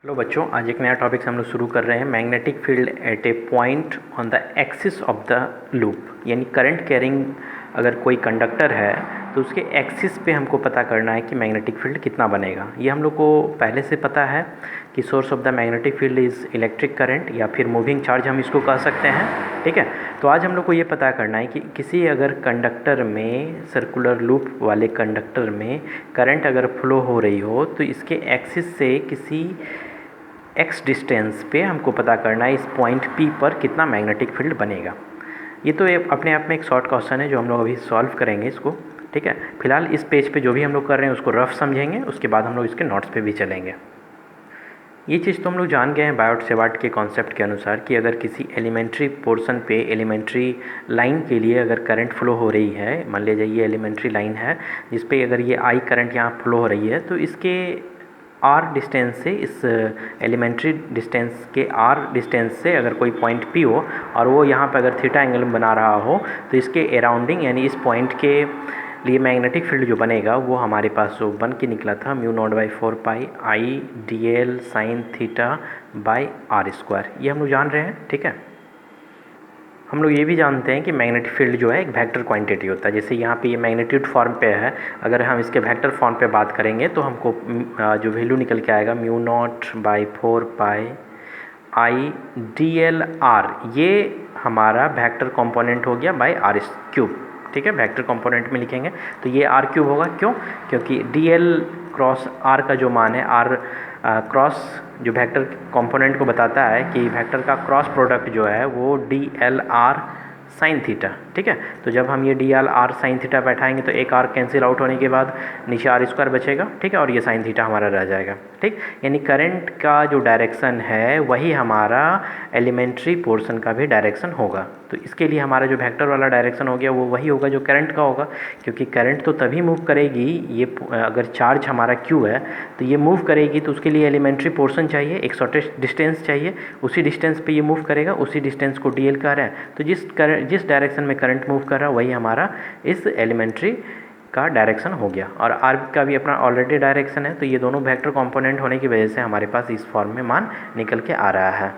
Hello बच्चों, आज एक नया टॉपिक से हम लोग शुरू कर रहे हैं। Magnetic field at A point on the axis of the loop. यानी करंट कैरिंग अगर कोई कंडक्टर है तो उसके एक्सिस पे हमको पता करना है कि मैग्नेटिक फील्ड कितना बनेगा। ये हम लोग को पहले से पता है कि source of the magnetic field is electric current या फिर मूविंग चार्ज हम इसको कह सकते हैं। ठीक है, तो आज हम लोग को ये पता करना है कि किसी अगर कंडक्टर में, सर्कुलर लूप वाले कंडक्टर में करंट अगर फ्लो हो रही हो तो इसके एक्सिस से किसी एक्स डिस्टेंस पे हमको पता करना है इस पॉइंट पी पर कितना मैग्नेटिक फील्ड बनेगा। ये तो अपने आप में एक शॉर्ट क्वेश्चन है जो हम लोग अभी सॉल्व करेंगे इसको। ठीक है, फिलहाल इस पेज पे जो भी हम लोग कर रहे हैं उसको रफ समझेंगे, उसके बाद हम लोग इसके नोट्स पे भी चलेंगे। ये चीज़ तो हम लोग जान गए हैं बायोट सेवार्ट के कॉन्सेप्ट के अनुसार कि अगर किसी एलिमेंट्री पोर्शन पे, एलिमेंट्री लाइन के लिए अगर करंट फ्लो हो रही है, मान लीजिए ये एलिमेंट्री लाइन है जिस पे अगर ये आई करंट यहाँ फ्लो हो रही है, तो इसके आर डिस्टेंस से, इस एलिमेंट्री डिस्टेंस के आर डिस्टेंस से अगर कोई पॉइंट पी हो और वो यहाँ पर अगर थीटा एंगल बना रहा हो तो इसके अराउंडिंग यानी इस पॉइंट के लिए मैग्नेटिक फील्ड जो बनेगा वो हमारे पास जो बन के निकला था μ0/4 pi I D L sine theta by R square, ये हम लोग जान रहे हैं। ठीक है, हम लोग ये भी जानते हैं कि मैग्नेटिक फील्ड जो है एक वेक्टर क्वांटिटी होता है। जैसे यहाँ पे ये मैग्नीट्यूड फॉर्म पे है, अगर हम इसके वेक्टर फॉर्म पे बात करेंगे तो हमको जो वैल्यू निकल के आएगा μ0/4 pi I D L are, ये हमारा वेक्टर कंपोनेंट हो गया बाई आर क्यूब। ठीक है, वेक्टर कंपोनेंट में लिखेंगे तो ये आर क्यूब होगा। क्यों? क्योंकि डी एल क्रॉस आर का जो मान है, आर क्रॉस जो वेक्टर कंपोनेंट को बताता है कि वेक्टर का क्रॉस प्रोडक्ट जो है वो D L R sine theta. ठीक है, तो जब हम ये D L R sine theta बैठाएंगे तो एक आर कैंसिल आउट होने के बाद नीचे आर स्क्वायर बचेगा। ठीक है, और ये साइन थीटा हमारा रह जाएगा। ठीक, यानी करंट का जो डायरेक्शन है वही हमारा एलिमेंट्री पोर्शन का भी डायरेक्शन होगा। तो इसके लिए हमारा जो वेक्टर वाला डायरेक्शन हो गया वो वही होगा जो करंट का होगा, क्योंकि करंट तो तभी मूव करेगी, ये अगर चार्ज हमारा क्यू है तो ये मूव करेगी तो उसके लिए एलिमेंट्री पोर्शन चाहिए, एक शॉर्टेस्ट डिस्टेंस चाहिए, उसी डिस्टेंस पे ये मूव करेगा, उसी डिस्टेंस को डी एल कह रहे हैं। तो जिस डायरेक्शन में करंट मूव कर रहा है वही हमारा इस एलिमेंट्री का डायरेक्शन हो गया। और आर का भी अपना ऑलरेडी डायरेक्शन है, तो ये दोनों वेक्टर कंपोनेंट होने की वजह से हमारे पास इस फॉर्म में मान निकल के आ रहा है।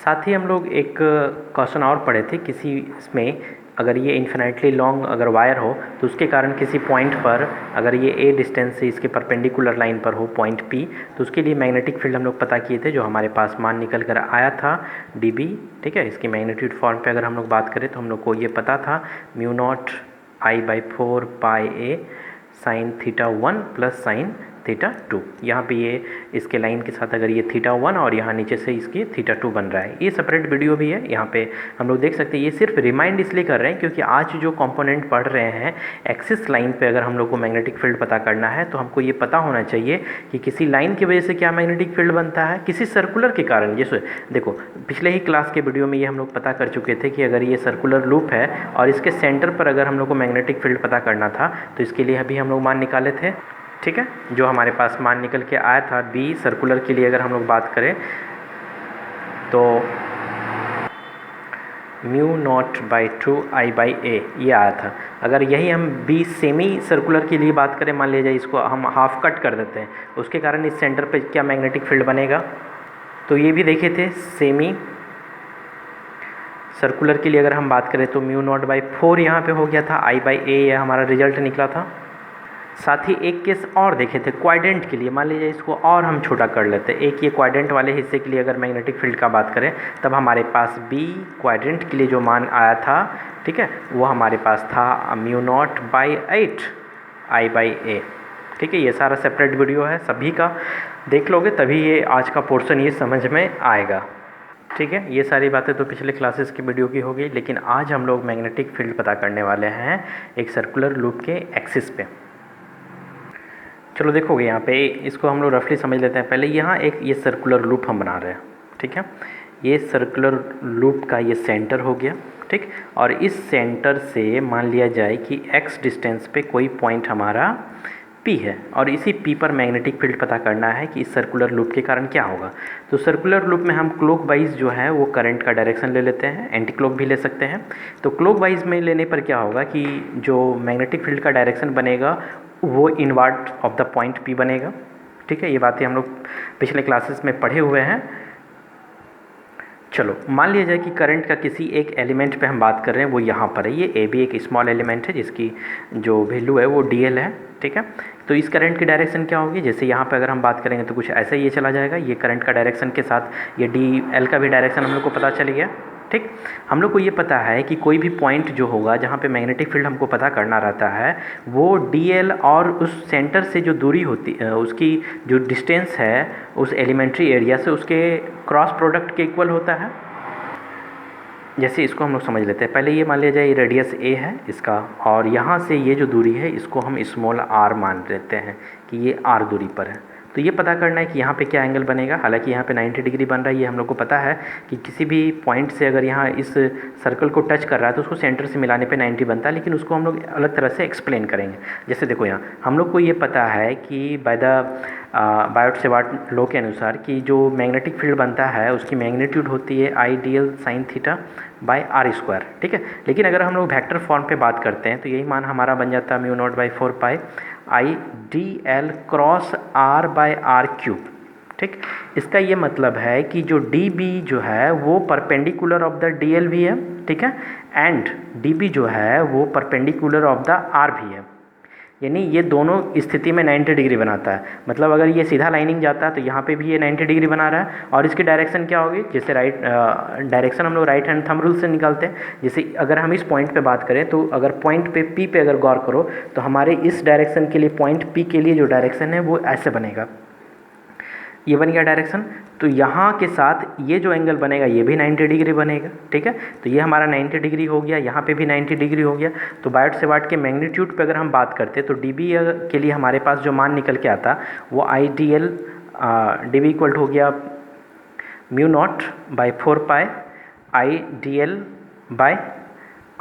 साथ ही हम लोग एक क्वेश्चन और पढ़े थे, किसी इसमें अगर ये इन्फिनाइटली लॉन्ग अगर वायर हो तो उसके कारण किसी पॉइंट पर अगर ये ए डिस्टेंस से इसके परपेंडिकुलर लाइन पर हो पॉइंट पी, तो उसके लिए मैग्नेटिक फील्ड हम लोग पता किए थे, जो हमारे पास मान निकल कर आया था डी बी। ठीक है, इसकी मैग्नीट्यूड फॉर्म पे अगर हम लोग बात करें तो हम लोग को ये पता था μ0I/4 pi a sine theta 1 plus sine theta 2। यहाँ पे ये इसके लाइन के साथ अगर ये थीटा 1 और यहाँ नीचे से इसकी थीटा 2 बन रहा है। ये सेपरेट वीडियो भी है, यहाँ पे हम लोग देख सकते हैं। ये सिर्फ रिमाइंड इसलिए कर रहे हैं क्योंकि आज जो कंपोनेंट पढ़ रहे हैं, एक्सिस लाइन पे अगर हम लोग को मैग्नेटिक फील्ड पता करना है तो हमको ये पता होना चाहिए कि किसी लाइन की वजह से क्या मैग्नेटिक फील्ड बनता है, किसी सर्कुलर के कारण। जैसे देखो, पिछले ही क्लास के वीडियो में ये हम लोग पता कर चुके थे कि अगर ये सर्कुलर लूप है और इसके सेंटर पर अगर हम लोग को मैग्नेटिक फील्ड पता करना था तो इसके लिए अभी हम लोग मान निकाले थे। ठीक है, जो हमारे पास मान निकल के आया था बी सर्कुलर के लिए अगर हम लोग बात करें तो μ0/2 I/a ये आया था। अगर यही हम बी सेमी सर्कुलर के लिए बात करें, मान लीजिए इसको हम हाफ कट कर देते हैं, उसके कारण इस सेंटर पे क्या मैग्नेटिक फील्ड बनेगा, तो ये भी देखे थे। सेमी सर्कुलर के लिए अगर हम बात करें तो μ0/4 यहाँ पे हो गया था, I/a ये हमारा रिजल्ट निकला था। साथ ही एक केस और देखे थे क्वाड्रेंट के लिए, मान लीजिए इसको और हम छोटा कर लेते हैं। एक ये क्वाड्रेंट वाले हिस्से के लिए अगर मैग्नेटिक फील्ड का बात करें तब हमारे पास बी क्वाड्रेंट के लिए जो मान आया था, ठीक है, वो हमारे पास था μ0/8 I/a। ठीक है, ये सारा सेपरेट वीडियो है, सभी का देख लोगे तभी ये आज का पोर्शन ये समझ में आएगा। ठीक है, ये सारी बातें तो पिछले क्लासेस की वीडियो की हो गई, लेकिन आज हम लोग मैग्नेटिक फील्ड पता करने वाले हैं एक सर्कुलर लूप के एक्सिस पे। चलो देखोगे यहाँ पे, इसको हम लोग रफली समझ लेते हैं। पहले यहाँ एक ये सर्कुलर लूप हम बना रहे हैं। ठीक है, ये सर्कुलर लूप का ये सेंटर हो गया। ठीक, और इस सेंटर से मान लिया जाए कि x डिस्टेंस पे कोई पॉइंट हमारा P है और इसी P पर मैग्नेटिक फील्ड पता करना है कि इस सर्कुलर लूप के कारण क्या होगा। तो सर्कुलर लूप में हम क्लॉकवाइज जो है वो करंट का डायरेक्शन ले लेते हैं, एंटी क्लॉक भी ले सकते हैं। तो क्लॉकवाइज में लेने पर क्या होगा कि जो मैग्नेटिक फील्ड का डायरेक्शन बनेगा वो invert of the point P बनेगा। ठीक है, ये बातें हम लोग पिछले क्लासेस में पढ़े हुए हैं। चलो मान लिया जाए कि करंट का किसी एक एलिमेंट पे हम बात कर रहे हैं, वो यहाँ पर है, ये ए भी एक स्मॉल एलिमेंट है जिसकी जो वैल्यू है वो DL है। ठीक है, तो इस करंट की डायरेक्शन क्या होगी, जैसे यहाँ पे अगर हम बात करेंगे तो कुछ ऐसे ही ये चला जाएगा, ये करंट का डायरेक्शन के साथ ये DL का भी डायरेक्शन हम लोग को पता चल गया। ठीक, हम लोग को ये पता है कि कोई भी पॉइंट जो होगा जहाँ पे मैग्नेटिक फील्ड हमको पता करना रहता है, वो DL और उस सेंटर से जो दूरी होती उसकी जो डिस्टेंस है उस एलिमेंट्री एरिया से उसके क्रॉस प्रोडक्ट के इक्वल होता है। जैसे इसको हम लोग समझ लेते हैं, पहले ये मान लिया जाए ये रेडियस A है इसका, और यहाँ से ये जो दूरी है इसको हम स्मॉल r मान लेते हैं कि ये r दूरी पर है। तो ये पता करना है कि यहाँ पे क्या एंगल बनेगा। हालांकि यहाँ पे 90 डिग्री बन रहा है, ये हम लोग को पता है कि किसी भी पॉइंट से अगर यहाँ इस सर्कल को टच कर रहा है तो उसको सेंटर से मिलाने पे 90 बनता है, लेकिन उसको हम लोग अलग तरह से एक्सप्लेन करेंगे। जैसे देखो यहाँ हम लोग को ये पता है कि बाय द बायोट-सेवर्ट लॉ के अनुसार कि जो मैग्नेटिक फील्ड बनता है उसकी मैग्नीट्यूड होती है IDL sin theta by r²। ठीक है, लेकिन अगर हम लोग वेक्टर फॉर्म पे बात करते हैं तो यही मान हमारा बन जाता है μ0/4π IDL cross r bye r³। ठीक, इसका ये मतलब है कि जो DB जो है वो परपेंडिकुलर ऑफ द DL भी है। ठीक है, एंड DB जो है वो परपेंडिकुलर ऑफ द R भी है, यानी ये दोनों स्थिति में 90 डिग्री बनाता है। मतलब अगर ये सीधा लाइनिंग जाता है तो यहाँ पे भी ये 90 डिग्री बना रहा है, और इसकी डायरेक्शन क्या होगी, जैसे डायरेक्शन हम लोग राइट हैंड थंब रूल से निकालते हैं। जैसे अगर हम इस पॉइंट पे बात करें तो अगर पॉइंट पे P पे अगर गौर करो तो हमारे इस डायरेक्शन के लिए पॉइंट P के लिए जो डायरेक्शन है वो ऐसे बनेगा, ये बन गया डायरेक्शन। तो यहाँ के साथ ये जो एंगल बनेगा ये भी 90 डिग्री बनेगा। ठीक है, तो ये हमारा 90 डिग्री हो गया, यहाँ पे भी 90 डिग्री हो गया। तो बायोट-सेवर्ट के मैग्नीट्यूड पे अगर हम बात करते तो DB के लिए हमारे पास जो मान निकल के आता वो IDL DB इक्वल हो गया μ0/4π IDL बाय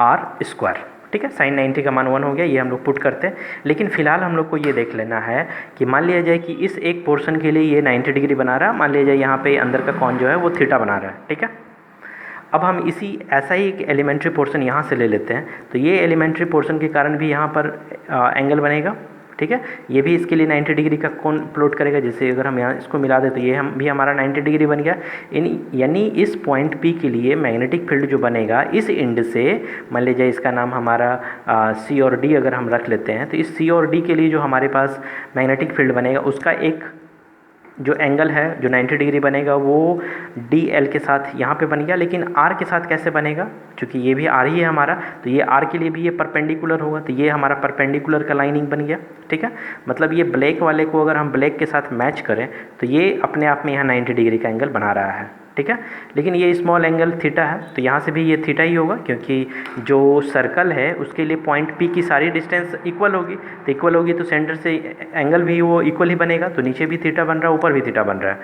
r²। ठीक है, sin 90 का मान 1 हो गया, ये हम लोग पुट करते हैं। लेकिन फिलहाल हम लोग को ये देख लेना है कि मान लिया जाए कि इस एक पोर्शन के लिए ये 90 डिग्री बना रहा है, मान लिया जाए यहाँ पे अंदर का कॉन जो है वो थीटा बना रहा है। ठीक है, अब हम इसी ऐसा ही एक एलिमेंट्री पोर्शन यहाँ से ले लेते हैं, तो ये एलिमेंट्री पोर्शन के कारण भी यहाँ पर एंगल बनेगा। ठीक है, ये भी इसके लिए 90 डिग्री का कौन प्लॉट करेगा, जैसे अगर हम यहाँ इसको मिला दें तो ये हम भी हमारा 90 डिग्री बन गया। यानी इस पॉइंट P के लिए मैग्नेटिक फील्ड जो बनेगा इस एंड से, मान लीजिए इसका नाम हमारा C और D अगर हम रख लेते हैं, तो इस C और D के लिए जो हमारे पास मैग्नेटिक फील्ड बनेगा उसका एक जो एंगल है जो 90 डिग्री बनेगा वो DL के साथ यहाँ पे बन गया। लेकिन R के साथ कैसे बनेगा, क्योंकि ये भी R ही है हमारा, तो ये R के लिए भी ये परपेंडिकुलर होगा, तो ये हमारा परपेंडिकुलर का लाइनिंग बन गया। ठीक है, मतलब ये ब्लैक वाले को अगर हम ब्लैक के साथ मैच करें तो ये अपने आप में यहाँ 90 डिग्री का एंगल बना रहा है। ठीक है, लेकिन ये स्मॉल एंगल थीटा है तो यहाँ से भी ये थीटा ही होगा, क्योंकि जो सर्कल है उसके लिए पॉइंट P की सारी डिस्टेंस इक्वल होगी, तो इक्वल होगी तो सेंटर से एंगल भी वो इक्वल ही बनेगा, तो नीचे भी थीटा बन रहा है ऊपर भी थीटा बन रहा है।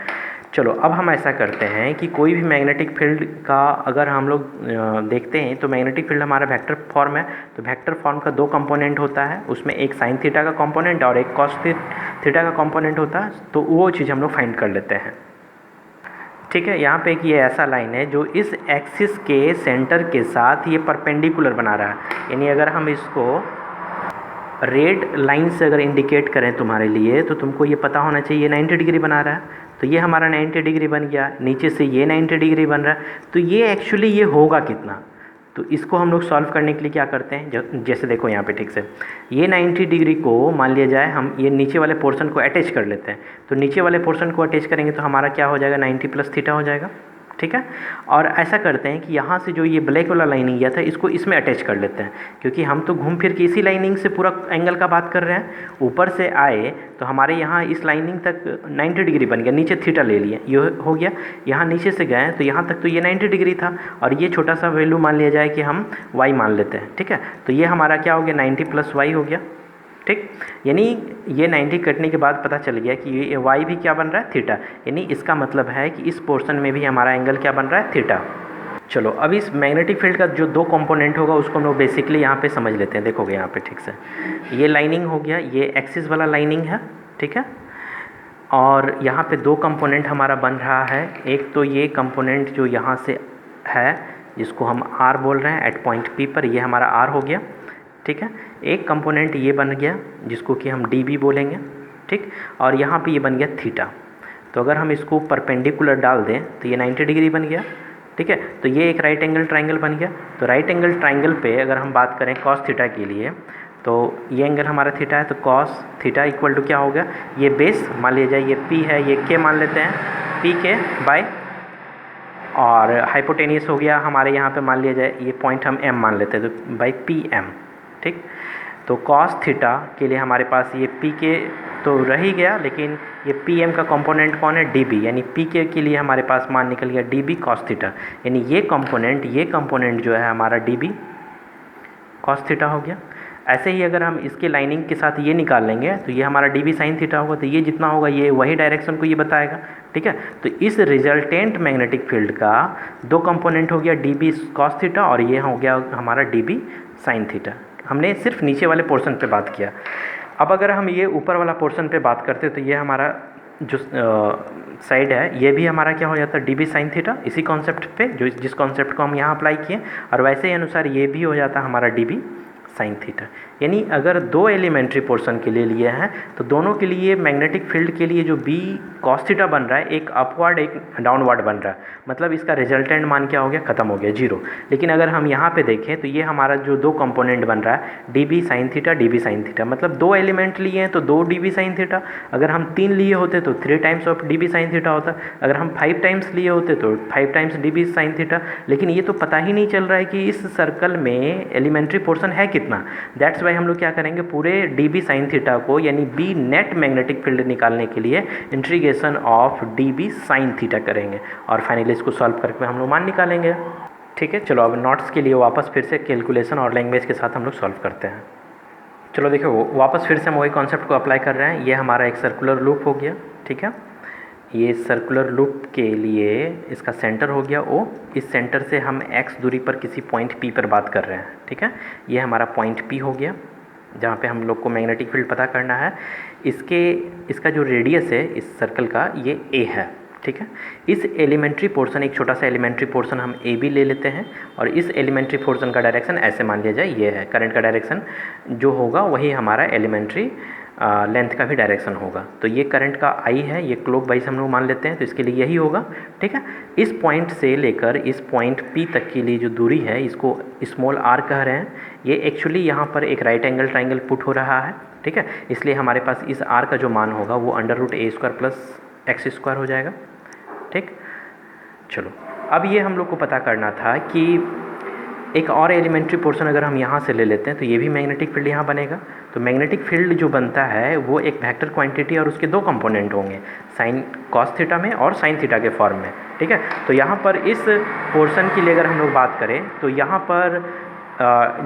चलो अब हम ऐसा करते हैं कि कोई भी मैग्नेटिक फील्ड का अगर हम लोग देखते हैं तो मैग्नेटिक फील्ड हमारा वेक्टर फॉर्म है, तो वेक्टर फॉर्म का दो कंपोनेंट होता है, उसमें एक साइन थीटा का कंपोनेंट और एक कॉस थीटा का कंपोनेंट होता है, तो वो चीज़ हम लोग फाइंड कर लेते हैं। ठीक है, यहाँ पे एक ये ऐसा लाइन है जो इस एक्सिस के सेंटर के साथ ये परपेंडिकुलर बना रहा है, यानी अगर हम इसको रेड लाइन से अगर इंडिकेट करें तुम्हारे लिए तो तुमको ये पता होना चाहिए 90 डिग्री बना रहा है, तो ये हमारा 90 डिग्री बन गया, नीचे से ये 90 डिग्री बन रहा है, तो ये एक्चुअली ये होगा कितना, तो इसको हम लोग सॉल्व करने के लिए क्या करते हैं, जैसे देखो यहाँ पे ठीक से ये 90 डिग्री को मान लिया जाए हम ये नीचे वाले पोर्शन को अटैच कर लेते हैं, तो नीचे वाले पोर्शन को अटैच करेंगे तो हमारा क्या हो जाएगा 90 प्लस थीटा हो जाएगा। ठीक है, और ऐसा करते हैं कि यहाँ से जो ये ब्लैक वाला लाइनिंग गया था इसको इसमें अटैच कर लेते हैं, क्योंकि हम तो घूम फिर के इसी लाइनिंग से पूरा एंगल का बात कर रहे हैं। ऊपर से आए तो हमारे यहाँ इस लाइनिंग तक 90 डिग्री बन गया, नीचे थीटा ले लिए, ये हो गया। यहाँ नीचे से गए तो यहाँ तक तो ये 90 डिग्री था, और ये छोटा सा वैल्यू मान लिया जाए कि हम y मान लेते हैं। ठीक है, तो ये हमारा क्या हो गया 90 प्लस y हो गया। ठीक, यानी ये 90 कटने के बाद पता चल गया कि ये y भी क्या बन रहा है थीटा, यानी इसका मतलब है कि इस पोर्शन में भी हमारा एंगल क्या बन रहा है थीटा। चलो अब इस मैग्नेटिक फील्ड का जो दो कंपोनेंट होगा उसको हम लोग बेसिकली यहाँ पे समझ लेते हैं। देखोगे यहाँ पे ठीक से ये लाइनिंग हो गया, ये एक्सिस वाला लाइनिंग है। ठीक है, और यहाँ पे दो कंपोनेंट हमारा बन रहा है, एक तो ये कंपोनेंट जो यहाँ से है जिसको हम R बोल रहे हैं एट पॉइंट P पर, ये हमारा R हो गया। ठीक है, एक कंपोनेंट ये बन गया जिसको कि हम DB बोलेंगे। ठीक। और यहाँ पे ये बन गया थीटा। तो अगर हम इसको परपेंडिकुलर डाल दें तो ये 90 डिग्री बन गया, ठीक है। तो ये एक राइट एंगल ट्राइंगल बन गया। तो राइट एंगल ट्राइंगल पे अगर हम बात करें कॉस थीटा के लिए, तो ये एंगल हमारा थीटा है, तो कॉस थीटा इक्वल टू क्या हो गया, ये बेस मान लिया जाए, ये पी है, ये के मान लेते हैं, पी के बाय, और हाइपोटेनियस हो गया हमारे यहाँ पे मान लिया जाए, ये पॉइंट हम एम मान लेते हैं, तो बाई पी एम, ठीक। तो कॉस थीटा के लिए हमारे पास ये पी के तो रह ही गया, लेकिन ये पी एम का कंपोनेंट कौन है, डी बी, यानी पी के लिए हमारे पास मान निकल गया डी बी कॉस थीटा, यानी ये कंपोनेंट जो है हमारा डी बी कॉस थीटा हो गया। ऐसे ही अगर हम इसके लाइनिंग के साथ ये निकाल लेंगे तो ये हमारा डी बी साइन थीटा होगा, तो ये जितना होगा ये वही डायरेक्शन को ये बताएगा, ठीक है। तो इस रिजल्टेंट मैग्नेटिक फील्ड का दो कंपोनेंट हो गया, डी बी कॉस थीटा और ये हो गया हमारा डी बी साइन थीटा। हमने सिर्फ नीचे वाले पोर्शन पे बात किया। अब अगर हम ये ऊपर वाला पोर्शन पे बात करते तो ये हमारा जो साइड है ये भी हमारा क्या हो जाता है, डी बी साइन थीटा, इसी कॉन्सेप्ट पे जो जिस कॉन्सेप्ट को हम यहाँ अप्लाई किए, और वैसे ही अनुसार ये भी हो जाता हमारा डी बी साइन थीटा। यानी अगर दो एलिमेंट्री पोर्शन के लिए लिए हैं तो दोनों के लिए मैग्नेटिक फील्ड के लिए जो बी कॉस थीटा बन रहा है, एक अपवर्ड एक डाउनवर्ड बन रहा है, मतलब इसका रिजल्टेंट मान क्या हो गया, खत्म हो गया, जीरो। लेकिन अगर हम यहाँ पे देखें तो ये हमारा जो दो कंपोनेंट बन रहा है D B sine theta, D B sine theta, मतलब दो एलिमेंट लिए हैं तो दो डी बी साइन थीटा, अगर हम तीन लिए होते तो 3 times of D B sine theta होता, अगर हम 5 टाइम्स लिए होते तो 5 times D B sine theta. लेकिन ये तो पता ही नहीं चल रहा है कि इस सर्कल में एलिमेंट्री पोर्शन है कितना। दैट्स वाई हम लोग क्या करेंगे, पूरे डी बी साइन थीटा को यानी बी नेट मैग्नेटिक फील्ड निकालने के लिए integration of D B sine theta करेंगे और फाइनली इसको सॉल्व करके हम लोग मान निकालेंगे, ठीक है। चलो अब नोट्स के लिए वापस फिर से कैलकुलेशन और लैंग्वेज के साथ हम लोग सॉल्व करते हैं। चलो देखो वापस फिर से हम वही कॉन्सेप्ट को अप्लाई कर रहे हैं। ये हमारा एक सर्कुलर लूप हो गया, ठीक है। ये सर्कुलर लूप के लिए इसका सेंटर हो गया O, इस सेंटर से हम x दूरी पर किसी पॉइंट P पर बात कर रहे हैं, ठीक है। ये हमारा पॉइंट P हो गया जहाँ पे हम लोग को मैग्नेटिक फील्ड पता करना है। इसका जो रेडियस है इस सर्कल का ये A है, ठीक है। इस एलिमेंट्री पोर्शन, एक छोटा सा एलिमेंट्री पोर्शन हम ए बी ले लेते हैं और इस एलिमेंट्री पोर्शन का डायरेक्शन ऐसे मान लिया जाए, ये है करंट का डायरेक्शन जो होगा वही हमारा एलिमेंट्री लेंथ का भी डायरेक्शन होगा। तो ये करंट का आई है, ये क्लॉक वाइज हम लोग मान लेते हैं, तो इसके लिए यही होगा, ठीक है। इस पॉइंट से लेकर इस पॉइंट P तक के लिए जो दूरी है इसको स्मॉल r कह रहे हैं। ये एक्चुअली यहाँ पर एक राइट एंगल ट्राइंगल पुट हो रहा है, ठीक है। इसलिए हमारे पास इस r का जो मान होगा वो √a² प्लस x² हो जाएगा, ठीक। चलो अब ये हम लोग को पता करना था कि एक और एलिमेंट्री पोर्शन अगर हम यहाँ से ले लेते हैं तो ये भी मैग्नेटिक फील्ड यहाँ बनेगा। तो मैग्नेटिक फील्ड जो बनता है वो एक वेक्टर क्वांटिटी और उसके दो कंपोनेंट होंगे, साइन कॉस थीटा में और साइन थीटा के फॉर्म में, ठीक है। तो यहाँ पर इस पोर्शन के लिए अगर हम लोग बात करें तो यहाँ पर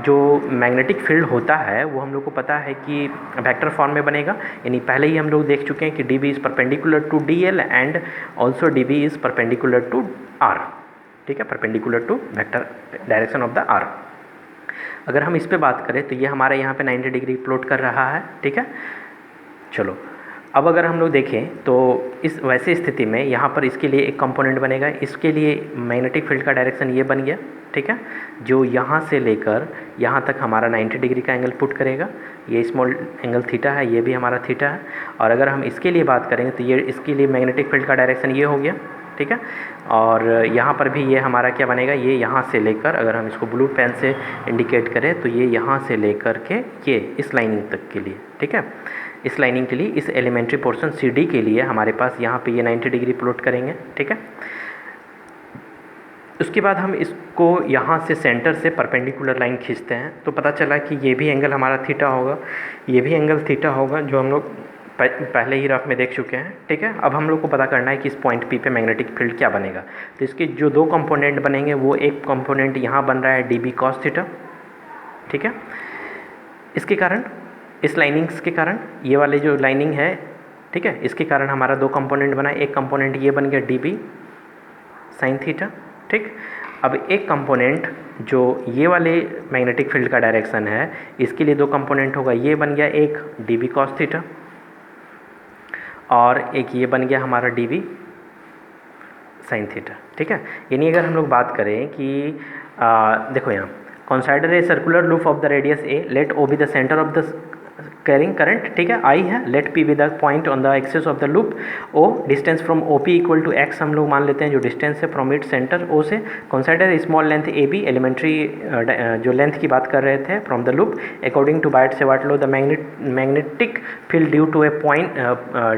जो मैग्नेटिक फील्ड होता है वो हम लोग को पता है कि वेक्टर फॉर्म में बनेगा। यानी पहले ही हम लोग देख चुके हैं कि D B is perpendicular to D L and also D B is perpendicular to R, ठीक है, perpendicular to vector direction of the R. अगर हम इस पे बात करें तो ये हमारे यहाँ पे 90 डिग्री प्लॉट कर रहा है, ठीक है। चलो अब अगर हम लोग देखें तो इस वैसे स्थिति में यहाँ पर इसके लिए एक कंपोनेंट बनेगा, इसके लिए मैग्नेटिक फील्ड का डायरेक्शन ये बन गया, ठीक है, जो यहाँ से लेकर यहाँ तक हमारा 90 डिग्री का एंगल पुट करेगा। ये स्मॉल एंगल थीटा है, ये भी हमारा थीटा है। और अगर हम इसके लिए बात करेंगे तो ये इसके लिए मैग्नेटिक फील्ड का डायरेक्शन ये हो गया, ठीक है। और यहाँ पर भी ये हमारा क्या बनेगा, ये यहाँ से लेकर अगर हम इसको ब्लू पेन से इंडिकेट करें तो ये यहाँ से लेकर के ये इस लाइनिंग तक के लिए, ठीक है। इस लाइनिंग के लिए इस एलिमेंट्री पोर्शन सी डी के लिए हमारे पास यहाँ पे ये 90 डिग्री प्लॉट करेंगे, ठीक है। उसके बाद हम इसको यहाँ से सेंटर से परपेंडिकुलर लाइन खींचते हैं तो पता चला कि ये भी एंगल हमारा थीटा होगा, ये भी एंगल थीटा होगा, जो हम लोग पहले ही रफ में देख चुके हैं, ठीक है। अब हम लोग को पता करना है कि इस पॉइंट P पे मैग्नेटिक फील्ड क्या बनेगा। तो इसके जो दो कंपोनेंट बनेंगे वो एक कंपोनेंट यहाँ बन रहा है डी बी कॉस थीटा, ठीक है। इसके कारण इस लाइनिंग्स के कारण ये वाले जो लाइनिंग है, ठीक है, इसके कारण हमारा दो कंपोनेंट बना। एक कंपोनेंट ये बन गया डी बी साइन थीटा, ठीक। अब एक कंपोनेंट जो ये वाले मैग्नेटिक फील्ड का डायरेक्शन है इसके लिए दो कंपोनेंट होगा, ये बन गया एक डी बी कॉस थीटा और एक ये बन गया हमारा डी बी साइन थीटा, ठीक है। यानी अगर हम लोग बात करें कि देखो यहाँ consider a circular loop of the radius A, let O be the centre of the carrying current, ठीक है, आई है, let P with the point on the axis of the loop, O distance from O P equal to X हम लोग मान लेते हैं जो distance है फ्रॉम इट सेंटर ओ से, consider small length A B, elementary जो लेंथ की बात कर रहे थे from the loop, according to Biot Savart law the magnetic field due to a point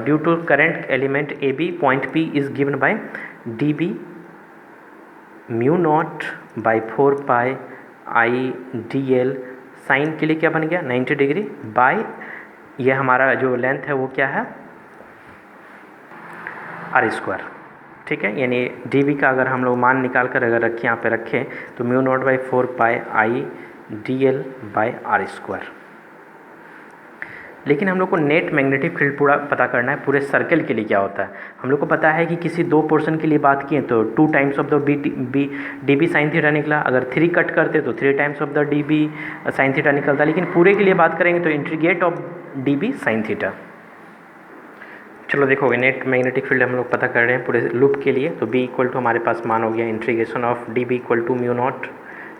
due to current element A B point P is given by D B mu naught by 4 pi I D L, sine के लिए क्या बन गया 90 degree by ये हमारा जो length है वो क्या है आर स्क्वायर, ठीक है। यानी डी वी का अगर हम लोग मान निकाल कर अगर रखें यहाँ पे रखें तो mu naught by 4 pi I D L by R square. लेकिन हम लोग को नेट मैग्नेटिक फील्ड पूरा पता करना है, पूरे सर्कल के लिए क्या होता है। हम लोग को पता है कि किसी दो पोर्शन के लिए बात किए तो 2 times of the D B sine theta निकला, अगर 3 कट करते तो 3 times of the D B sine theta निकलता, लेकिन पूरे के लिए बात करेंगे तो integrate of D B sine theta. चलो देखोगे नेट मैग्नेटिक फील्ड हम लोग पता कर रहे हैं पूरे लूप के लिए, तो बी इक्वल टू हमारे पास मान हो गया integration of D B equal to mu naught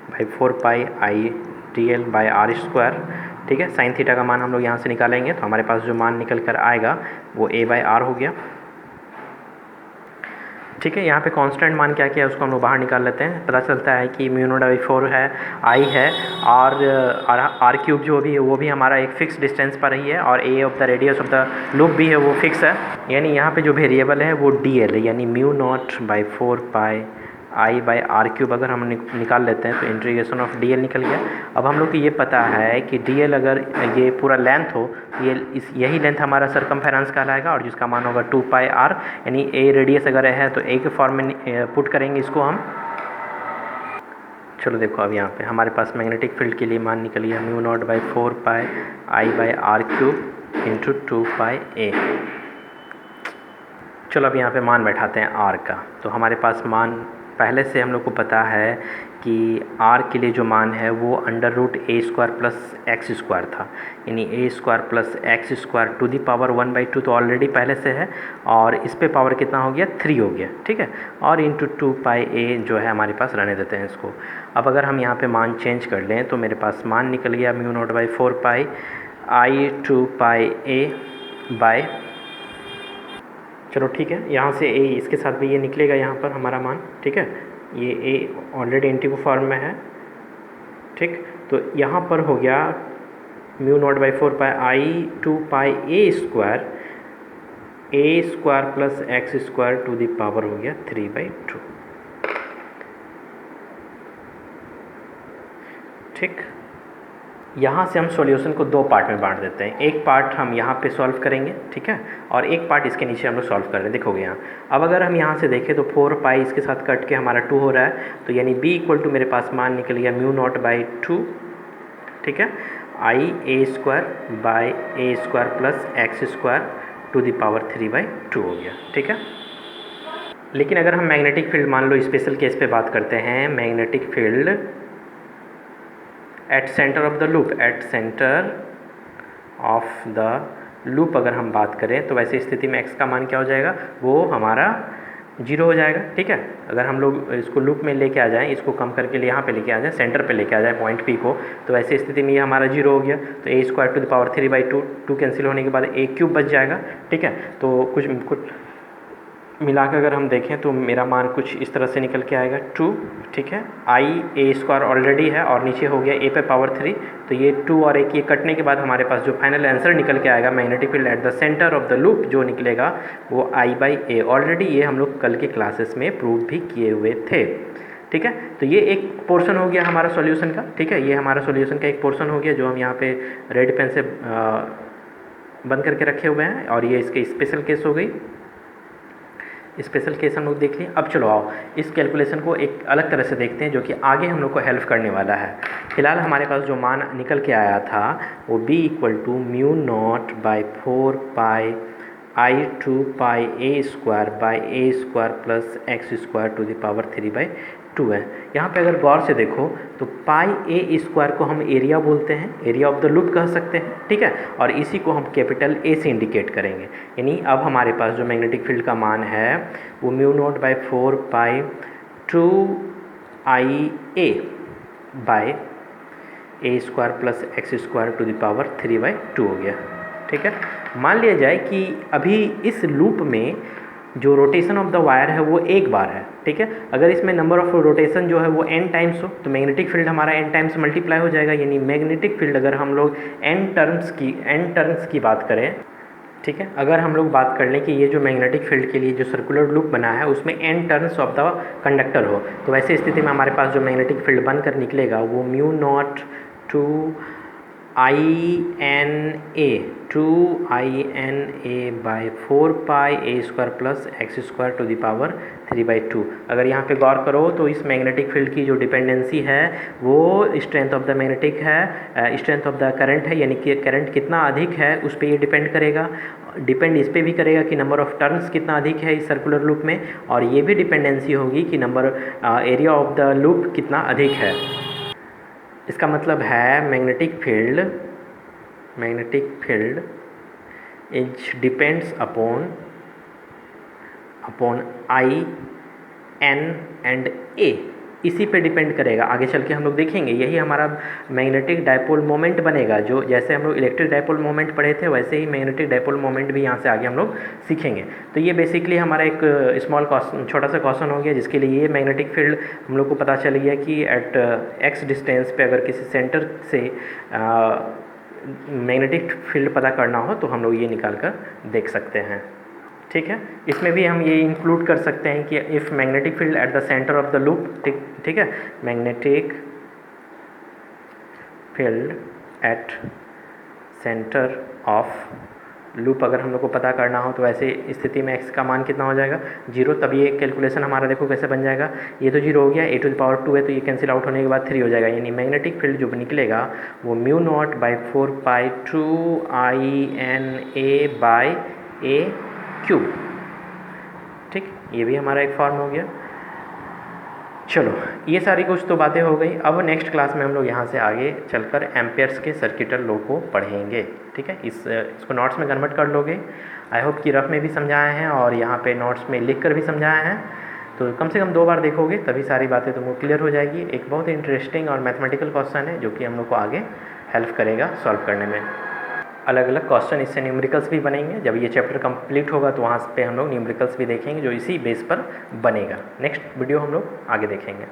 by 4 pi I D L by R square, ठीक है। साइन थीटा का मान हम लोग यहाँ से निकालेंगे तो हमारे पास जो मान निकल कर आएगा वो ए बाई आर हो गया, ठीक है। यहाँ पे कांस्टेंट मान क्या क्या है उसको हम लोग बाहर निकाल लेते हैं, पता चलता है कि म्यू नॉट बाई 4 है, आई है, आर क्यूब जो भी है वो भी हमारा एक फिक्स डिस्टेंस पर ही है, और a of the radius of the loop भी है वो फिक्स है। यानी यहाँ पे जो वेरिएबल है वो डी एल है, यानी mu naught by 4 pi I by R cube अगर हम निकाल लेते हैं तो इंटीग्रेशन ऑफ डी एल निकल गया। अब हम लोग को ये पता है कि डी एल अगर ये पूरा लेंथ हो ये यही लेंथ हमारा सरकमफेरेंस कहलाएगा, और जिसका मान होगा 2 पाई आर, यानी ए रेडियस अगर है तो ए के फॉर्म में पुट करेंगे इसको हम। चलो देखो अब यहाँ पे हमारे पास मैग्नेटिक फील्ड के लिए मान निकल गया mu naught by 4 pi I by R cube into 2 pi A. चलो अब यहाँ पे मान बैठाते हैं आर का, तो हमारे पास मान पहले से हम लोग को पता है कि r के लिए जो मान है वो under root a square plus x square था, यानी a square plus x square to the power 1/2 तो ऑलरेडी पहले से है, और इस पे पावर कितना हो गया 3 हो गया, ठीक है। और इंटू 2 पाई ए जो है हमारे पास रहने देते हैं इसको। अब अगर हम यहाँ पे मान चेंज कर लें तो मेरे पास मान निकल गया mu naught by 4 pi I 2 pi A by, चलो ठीक है, यहाँ से ए इसके साथ भी ये निकलेगा यहाँ पर हमारा मान, ठीक है। ये ए ऑलरेडी इंटीग्रल फॉर्म में है, ठीक, तो यहाँ पर हो गया mu naught by 4 pi I 2 pi A square plus x square to the power हो गया 3/2, ठीक। यहाँ से हम सॉल्यूशन को 2 पार्ट में बांट देते हैं, एक पार्ट हम यहाँ पे सॉल्व करेंगे, ठीक है, और एक पार्ट इसके नीचे हम लोग सॉल्व कर रहे हैं। देखोगे यहाँ अब अगर हम यहाँ से देखें तो 4 पाई इसके साथ कट के हमारा 2 हो रहा है, तो यानी b इक्वल टू मेरे पास मान निकल गया म्यू नॉट बाई 2, ठीक है, I a square by A square plus x square to the power 3/2 हो गया, ठीक है। लेकिन अगर हम मैग्नेटिक फील्ड मान लो स्पेशल केस पे बात करते हैं, magnetic field at centre of the loop, at centre of the loop अगर हम बात करें तो वैसे स्थिति में x का मान क्या हो जाएगा, वो हमारा 0 हो जाएगा, ठीक है। अगर हम लोग इसको लूप में लेके आ जाएं, इसको कम करके यहाँ पे लेके आ जाएं, सेंटर पे लेके आ जाएं पॉइंट P को, तो वैसे स्थिति में ये हमारा 0 हो गया, तो a square to the power 3/2, 2 cancel होने के बाद ए क्यूब बच जाएगा, ठीक है। तो कुछ मिलाकर अगर हम देखें तो मेरा मान कुछ इस तरह से निकल के आएगा 2, ठीक है। आई ए स्क्वायर ऑलरेडी है और नीचे हो गया ए पे पावर 3, तो ये 2 और 1 ये कटने के बाद हमारे पास जो फाइनल आंसर निकल के आएगा magnetic field at the centre of the loop जो निकलेगा वो आई बाई ए। ऑलरेडी ये हम लोग कल के क्लासेस में प्रूव भी किए हुए थे, ठीक है। तो ये एक पोर्शन हो गया हमारा सॉल्यूशन का, ठीक है, ये हमारा सॉल्यूशन का एक पोर्शन हो गया जो हम यहाँ पे रेड पेन से बंद करके रखे हुए हैं, और ये इसके स्पेशल केस हो गई, स्पेशल केस हम लोग देख लिए। अब चलो आओ इस कैलकुलेशन को एक अलग तरह से देखते हैं जो कि आगे हम लोग को हेल्प करने वाला है। फिलहाल हमारे पास जो मान निकल के आया था वो b equal to mu naught by 4 pi I 2 pi A square by A square plus x square to the power 3/2 है। यहाँ पे अगर गौर से देखो तो पाई ए स्क्वायर को हम एरिया बोलते हैं, एरिया ऑफ द लूप कह सकते हैं, ठीक है, और इसी को हम कैपिटल ए से इंडिकेट करेंगे। यानी अब हमारे पास जो मैग्नेटिक फील्ड का मान है वो mu naught by 4 pi 2 I A by A square plus x square to the power 3/2 हो गया। ठीक है, मान लिया जाए कि अभी इस लूप में जो रोटेशन ऑफ द वायर है वो एक बार है। ठीक है, अगर इसमें नंबर ऑफ रोटेशन जो है वो n टाइम्स हो तो मैग्नेटिक फील्ड हमारा n टाइम्स मल्टीप्लाई हो जाएगा, यानी मैग्नेटिक फील्ड अगर हम लोग n टर्म्स की बात करें, ठीक है, अगर हम लोग बात कर लें कि ये जो मैग्नेटिक फील्ड के लिए जो सर्कुलर लूप बना है उसमें n turns of the conductor हो, तो वैसे स्थिति में हमारे पास जो मैग्नेटिक फील्ड बनकर निकलेगा वो mu naught two I N A by 4 pi A square plus x square to the power 3/2। अगर यहाँ पे गौर करो तो इस मैग्नेटिक फील्ड की जो डिपेंडेंसी है वो स्ट्रेंथ ऑफ द मैग्नेटिक है, स्ट्रेंथ ऑफ द करंट है, यानी कि करंट कितना अधिक है उस पर ये डिपेंड करेगा। डिपेंड इस पर भी करेगा कि नंबर ऑफ टर्न्स कितना अधिक है इस सर्कुलर लूप में, और ये भी डिपेंडेंसी होगी कि एरिया ऑफ द लूप कितना अधिक है। इसका मतलब है magnetic field is depends upon I N and A, इसी पे डिपेंड करेगा। आगे चल के हम लोग देखेंगे, यही हमारा मैग्नेटिक डायपोल मोमेंट बनेगा। जो जैसे हम लोग इलेक्ट्रिक डायपोल मोमेंट पढ़े थे वैसे ही मैग्नेटिक डायपोल मोमेंट भी यहाँ से आगे हम लोग सीखेंगे। तो ये बेसिकली हमारा एक स्मॉल छोटा सा क्वेश्चन हो गया जिसके लिए ये मैग्नेटिक फील्ड हम लोग को पता चल गया कि एट एक्स डिस्टेंस पे अगर किसी सेंटर से मैग्नेटिक फील्ड पता करना हो तो हम लोग ये निकाल कर देख सकते हैं। ठीक है, इसमें भी हम ये इंक्लूड कर सकते हैं कि if magnetic field at the centre of the loop, ठीक है, magnetic field at centre of loop अगर हम लोग को पता करना हो तो वैसे स्थिति में x का मान कितना हो जाएगा 0। तब ये कैलकुलेशन हमारा देखो कैसे बन जाएगा, ये तो 0 हो गया, a टू द पावर 2 है तो ये कैंसिल आउट होने के बाद 3 हो जाएगा, यानी मैग्नेटिक फील्ड जो निकलेगा वो mu naught by 4 pi 2 I N A by A cube. ठीक, ये भी हमारा एक फॉर्म हो गया। चलो, ये सारी कुछ तो बातें हो गई। अब नेक्स्ट क्लास में हम लोग यहाँ से आगे चलकर एम्पेयर्स के सर्किटल लॉ को पढ़ेंगे। ठीक है, इसको नोट्स में कन्वर्ट कर लोगे। आई होप कि रफ में भी समझाए हैं और यहाँ पे नोट्स में लिख कर भी समझाए हैं, तो कम से कम 2 बार देखोगे तभी सारी बातें तुमको क्लियर हो जाएगी। एक बहुत इंटरेस्टिंग और मैथमेटिकल क्वेश्चन है जो कि हम लोग को आगे हेल्प करेगा सॉल्व करने में। अलग अलग क्वेश्चन इससे न्यूमेरिकल्स भी बनेंगे। जब ये चैप्टर कंप्लीट होगा तो वहाँ पे हम लोग न्यूमेरिकल्स भी देखेंगे जो इसी बेस पर बनेगा। नेक्स्ट वीडियो हम लोग आगे देखेंगे।